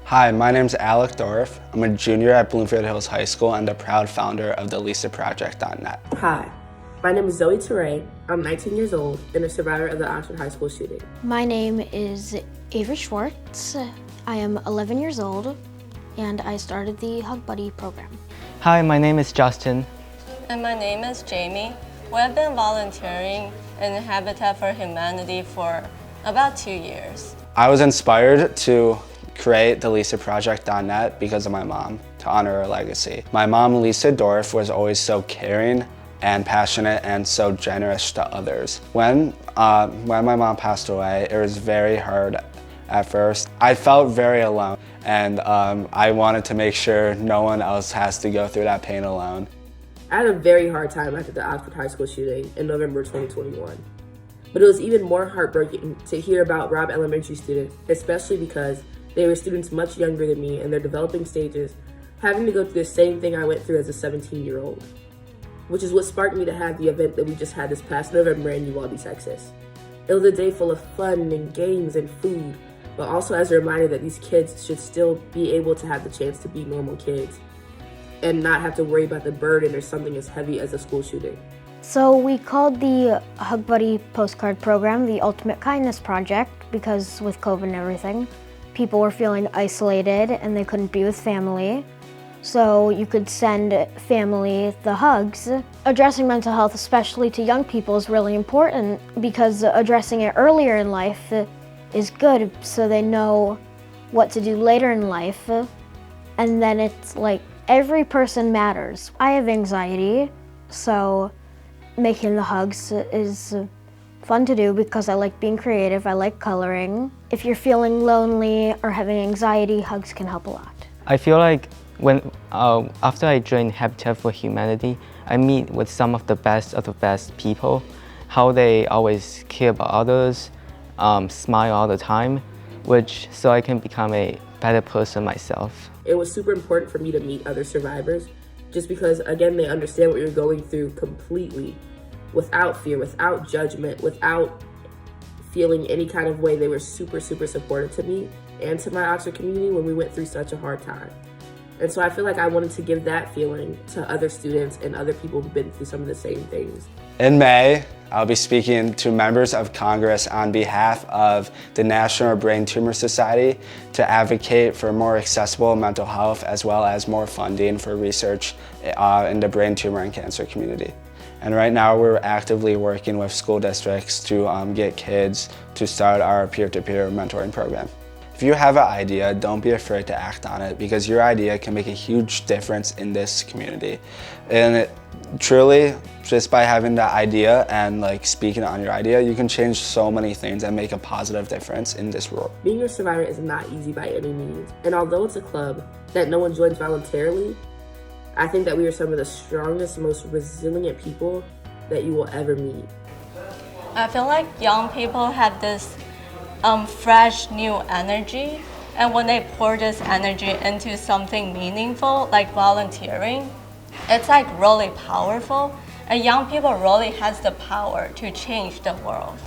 Hi, my name is Alec Dorff. I'm a junior at Bloomfield Hills High School and the proud founder of the LisaProject.net. Hi, my name is Zoe Teray. I'm 19 years old and a survivor of the Oxford High School shooting. My name is Avery Schwartz. I am 11 years old and I started the Hug Buddy program. Hi, my name is Justin. And my name is Jamie. We have been volunteering in Habitat for Humanity for about 2 years. I was inspired to create the LisaProject.net because of my mom, to honor her legacy. My mom, Lisa Dorff, was always so caring and passionate and so generous to others. When my mom passed away, it was very hard at first. I felt very alone, and I wanted to make sure no one else has to go through that pain alone. I had a very hard time after the Oxford High School shooting in November 2021. But it was even more heartbreaking to hear about Robb Elementary students, especially because they were students much younger than me in their developing stages, having to go through the same thing I went through as a 17-year-old, which is what sparked me to have the event that we just had this past November in Uvalde, Texas. It was a day full of fun and games and food, but also as a reminder that these kids should still be able to have the chance to be normal kids and not have to worry about the burden or something as heavy as a school shooting. So we called the Hug Buddy postcard program the Ultimate Kindness Project because with COVID and everything, people were feeling isolated and they couldn't be with family. So you could send family the hugs. Addressing mental health, especially to young people, is really important because addressing it earlier in life is good so they know what to do later in life. And then it's like every person matters. I have anxiety, so making the hugs is fun to do because I like being creative, I like coloring. If you're feeling lonely or having anxiety, hugs can help a lot. I feel like after I joined Habitat for Humanity, I meet with some of the best people, how they always care about others, smile all the time, so I can become a better person myself. It was super important for me to meet other survivors just because, again, they understand what you're going through completely, without fear, without judgment, without feeling any kind of way. They were super, super supportive to me and to my Oxford community when we went through such a hard time. And so I feel like I wanted to give that feeling to other students and other people who've been through some of the same things. In May, I'll be speaking to members of Congress on behalf of the National Brain Tumor Society to advocate for more accessible mental health as well as more funding for research in the brain tumor and cancer community. And right now we're actively working with school districts to get kids to start our peer-to-peer mentoring program. If you have an idea, don't be afraid to act on it because your idea can make a huge difference in this community. And truly, just by having the idea and speaking on your idea, you can change so many things and make a positive difference in this world. Being a survivor is not easy by any means. And although it's a club that no one joins voluntarily, I think that we are some of the strongest, most resilient people that you will ever meet. I feel like young people have this fresh, new energy. And when they pour this energy into something meaningful, like volunteering, it's really powerful. And young people really has the power to change the world.